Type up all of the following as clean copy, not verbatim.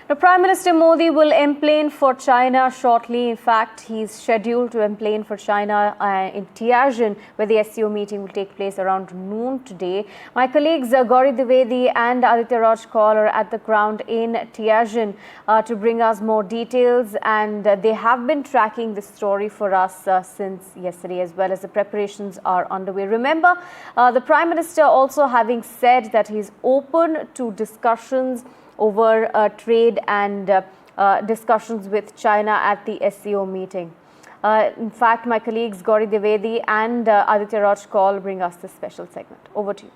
The Prime Minister Modi will emplane for China shortly. In fact, he's scheduled to emplane for China in Tianjin, where the SCO meeting will take place around noon today. My colleagues Gauri Dwivedi and Aditya Raj Kaul are at the ground in Tianjin to bring us more details, and they have been tracking this story for us since yesterday, as well as the preparations are underway. Remember, the Prime Minister also having said that he's open to discussions over trade and discussions with China at the SCO meeting. In fact, my colleagues Gauri Dwivedi and Aditya Raj Kaul bring us this special segment. Over to you.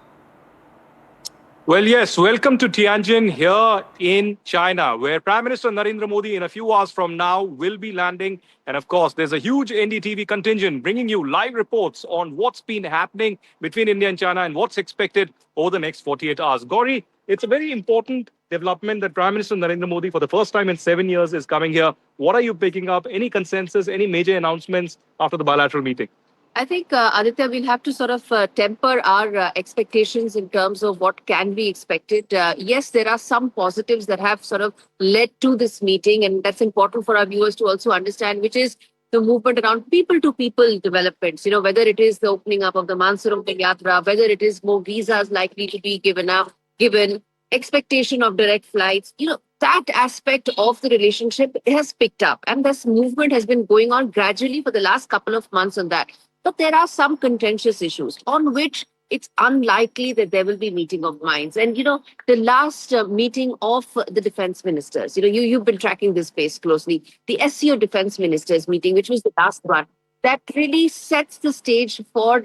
Well, yes, welcome to Tianjin here in China, where Prime Minister Narendra Modi in a few hours from now will be landing. And of course, there's a huge NDTV contingent bringing you live reports on what's been happening between India and China and what's expected over the next 48 hours. Gauri, it's a very important development that Prime Minister Narendra Modi, for the first time in 7 years, is coming here. What are you picking up? Any consensus, any major announcements after the bilateral meeting? I think, Aditya, we'll have to sort of temper our expectations in terms of what can be expected. Yes, there are some positives that have sort of led to this meeting, and that's important for our viewers to also understand, which is the movement around people-to-people developments, whether it is the opening up of the Mansarovar Yatra, whether it is more visas likely to be given, expectation of direct flights, that aspect of the relationship has picked up, and this movement has been going on gradually for the last couple of months on that. But there are some contentious issues on which it's unlikely that there will be meeting of minds. And, the last meeting of the defense ministers, you've been tracking this space closely, the SCO defense ministers meeting, which was the last one, that really sets the stage for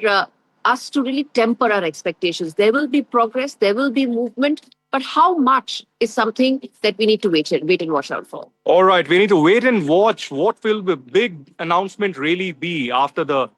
us to really temper our expectations. There will be progress, there will be movement, but how much is something that we need to wait and watch out for. All right, we need to wait and watch. What will the big announcement really be after the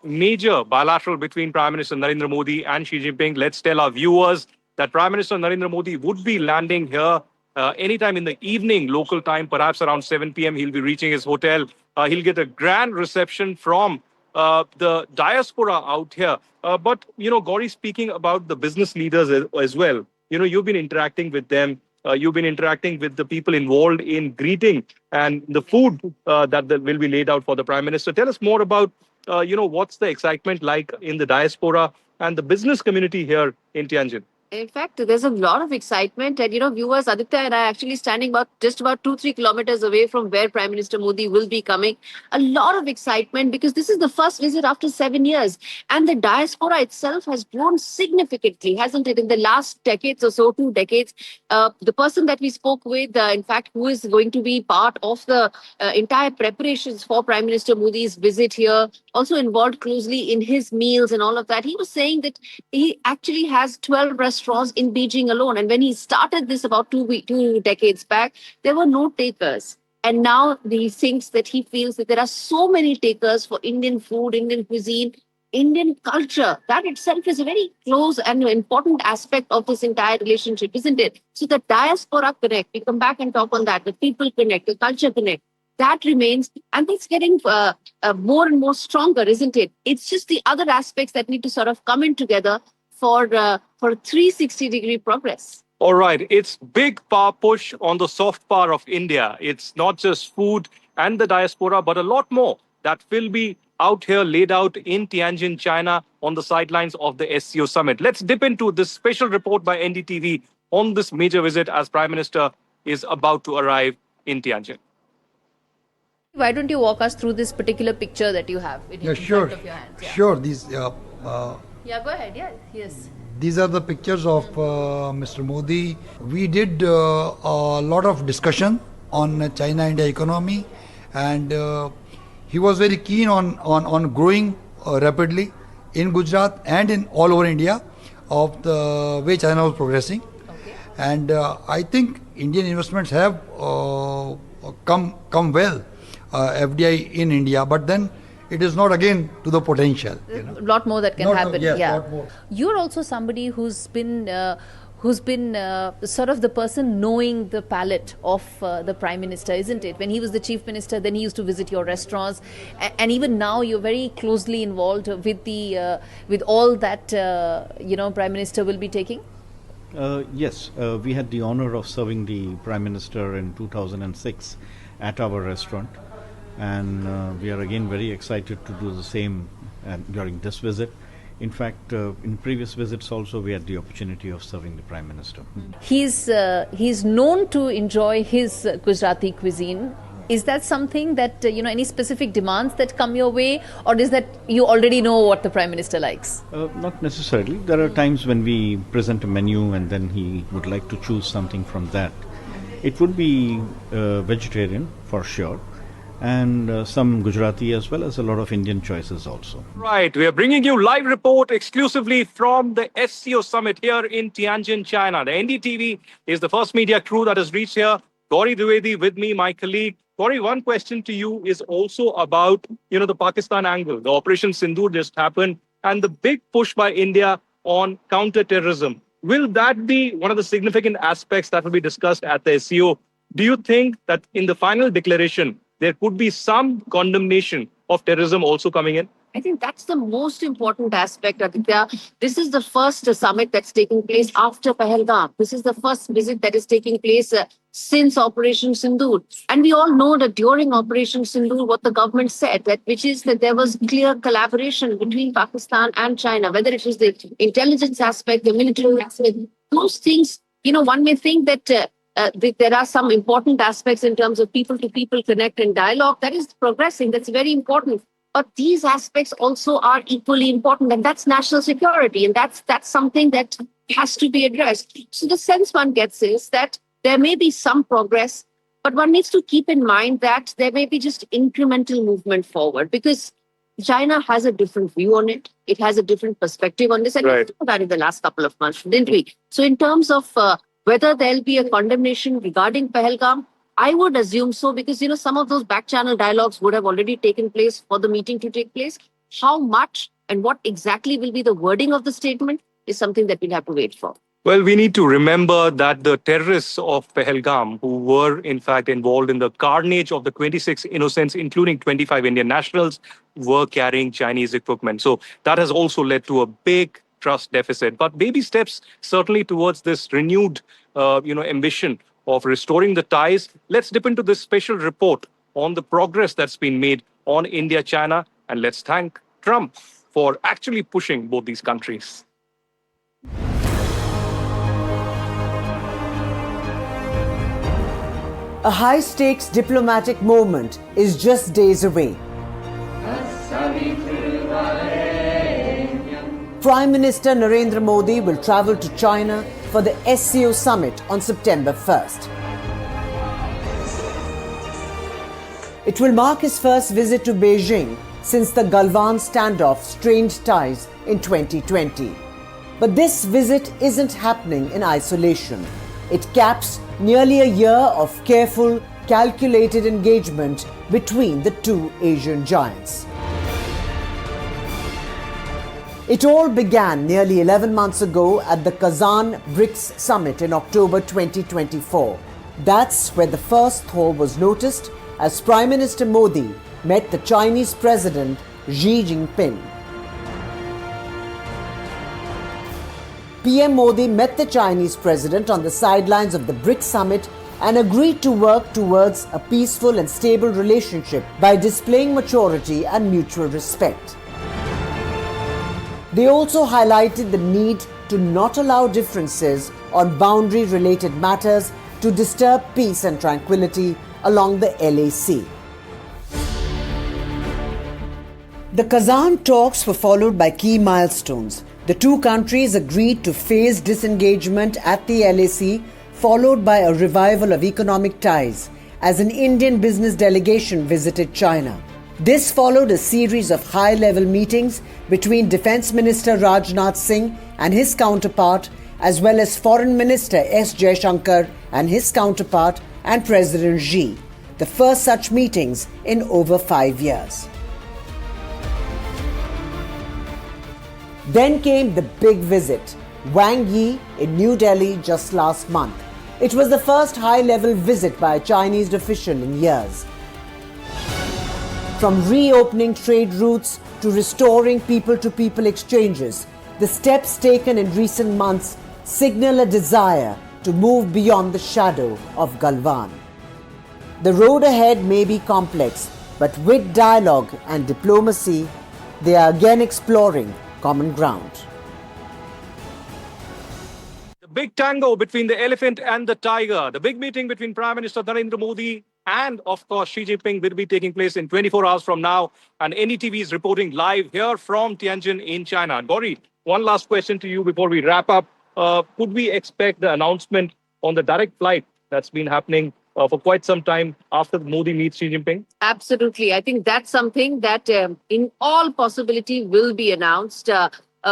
major bilateral between Prime Minister Narendra Modi and Xi Jinping? Let's tell our viewers that Prime Minister Narendra Modi would be landing here anytime in the evening, local time, perhaps around 7 p.m. He'll be reaching his hotel. He'll get a grand reception from the diaspora out here. But, Gauri, speaking about the business leaders as well, you've been interacting with them. You've been interacting with the people involved in greeting and the food that will be laid out for the Prime Minister. Tell us more about, what's the excitement like in the diaspora and the business community here in Tianjin. In fact, there's a lot of excitement, and viewers, Aditya and I are actually standing just about 2-3 kilometers away from where Prime Minister Modi will be coming. A lot of excitement because this is the first visit after 7 years, and the diaspora itself has grown significantly, hasn't it? In the last decades or so, 2 decades, the person that we spoke with, in fact, who is going to be part of the entire preparations for Prime Minister Modi's visit here, also involved closely in his meals and all of that. He was saying that he actually has 12 restaurants in Beijing alone. And when he started this about 2 decades back, there were no takers. And now he thinks that he feels that there are so many takers for Indian food, Indian cuisine, Indian culture. That itself is a very close and important aspect of this entire relationship, isn't it? So the diaspora connect, we come back and talk on that, the people connect, the culture connect. That remains, and it's getting more and more stronger, isn't it? It's just the other aspects that need to sort of come in together for 360-degree progress. All right, it's big power push on the soft power of India. It's not just food and the diaspora, but a lot more that will be out here laid out in Tianjin, China, on the sidelines of the SCO summit. Let's dip into this special report by NDTV on this major visit as Prime Minister is about to arrive in Tianjin. Why don't you walk us through this particular picture that you have in front of your hands? Yeah. Sure. These. Yeah, go ahead. Yeah, yes. These are the pictures of Mr. Modi. We did a lot of discussion on China-India economy, and he was very keen on growing rapidly in Gujarat and in all over India of the way China was progressing. Okay. And I think Indian investments have come well. FDI in India, but then it is not again to the potential. A lot more that can happen. Yes, yeah. lot more. You're also somebody who's been sort of the person knowing the palate of the Prime Minister, isn't it? When he was the Chief Minister, then he used to visit your restaurants, and even now you're very closely involved with all that Prime Minister will be taking. Yes, we had the honor of serving the Prime Minister in 2006 at our restaurant, and we are again very excited to do the same during this visit. In fact, in previous visits also we had the opportunity of serving the Prime Minister. He's known to enjoy his Gujarati cuisine. Is that something that, any specific demands that come your way, or is that you already know what the Prime Minister likes? Not necessarily. There are times when we present a menu and then he would like to choose something from that. It would be vegetarian for sure, and some Gujarati as well as a lot of Indian choices also. Right, we are bringing you live report exclusively from the SCO summit here in Tianjin, China. The NDTV is the first media crew that has reached here. Gauri Dwivedi with me, my colleague. Gauri, one question to you is also about, the Pakistan angle. The Operation Sindoor just happened and the big push by India on counter-terrorism. Will that be one of the significant aspects that will be discussed at the SCO? Do you think that in the final declaration, there could be some condemnation of terrorism also coming in? I think that's the most important aspect, Aditya. This is the first summit that's taking place after Pahalgam. This is the first visit that is taking place since Operation Sindoor. And we all know that during Operation Sindoor, what the government said, which is that there was clear collaboration between Pakistan and China, whether it was the intelligence aspect, the military aspect, those things, one may think that there are some important aspects in terms of people-to-people connect and dialogue. That is progressing. That's very important. But these aspects also are equally important, and that's national security, and that's something that has to be addressed. So the sense one gets is that there may be some progress, but one needs to keep in mind that there may be just incremental movement forward, because China has a different view on it. It has a different perspective on this, and we talked about it in the last couple of months, didn't we? So in terms of whether there'll be a condemnation regarding Pahalgam, I would assume so, because, some of those back channel dialogues would have already taken place for the meeting to take place. How much and what exactly will be the wording of the statement is something that we'll have to wait for. Well, we need to remember that the terrorists of Pahalgam, who were in fact involved in the carnage of the 26 innocents, including 25 Indian nationals, were carrying Chinese equipment. So that has also led to a big trust deficit. But baby steps certainly towards this renewed, ambition of restoring the ties. Let's dip into this special report on the progress that's been made on India-China, and let's thank Trump for actually pushing both these countries. A high-stakes diplomatic moment is just days away. Prime Minister Narendra Modi will travel to China for the SCO summit on September 1st. It will mark his first visit to Beijing since the Galwan standoff strained ties in 2020. But this visit isn't happening in isolation. It caps nearly a year of careful, calculated engagement between the two Asian giants. It all began nearly 11 months ago at the Kazan BRICS summit in October 2024. That's where the first thaw was noticed as Prime Minister Modi met the Chinese President Xi Jinping. PM Modi met the Chinese President on the sidelines of the BRICS summit and agreed to work towards a peaceful and stable relationship by displaying maturity and mutual respect. They also highlighted the need to not allow differences on boundary-related matters to disturb peace and tranquility along the LAC. The Kazan talks were followed by key milestones. The two countries agreed to phase disengagement at the LAC, followed by a revival of economic ties as an Indian business delegation visited China. This followed a series of high-level meetings between Defence Minister Rajnath Singh and his counterpart, as well as Foreign Minister S. Jaishankar and his counterpart, and President Xi, the first such meetings in over 5 years. Then came the big visit, Wang Yi in New Delhi just last month. It was the first high-level visit by a Chinese official in years. From reopening trade routes to restoring people-to-people exchanges, the steps taken in recent months signal a desire to move beyond the shadow of Galwan. The road ahead may be complex, but with dialogue and diplomacy, they are again exploring common ground. The big tango between the elephant and the tiger, the big meeting between Prime Minister Narendra Modi and, of course, Xi Jinping will be taking place in 24 hours from now. And NDTV is reporting live here from Tianjin in China. Gauri, one last question to you before we wrap up. Could we expect the announcement on the direct flight that's been happening for quite some time after Modi meets Xi Jinping? Absolutely. I think that's something that in all possibility will be announced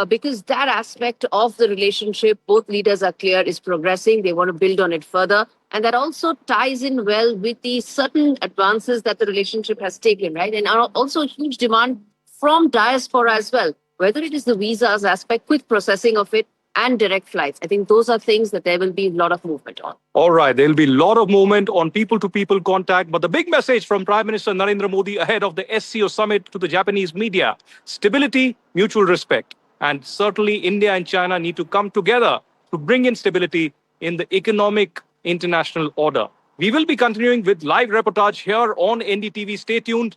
because that aspect of the relationship, both leaders are clear, is progressing. They want to build on it further. And that also ties in well with the certain advances that the relationship has taken, right? And also a huge demand from diaspora as well, whether it is the visas aspect, quick processing of it, and direct flights. I think those are things that there will be a lot of movement on. All right, there'll be a lot of movement on people-to-people contact. But the big message from Prime Minister Narendra Modi ahead of the SCO summit to the Japanese media: stability, mutual respect. And certainly India and China need to come together to bring in stability in the economic international order. We will be continuing with live reportage here on NDTV. Stay tuned.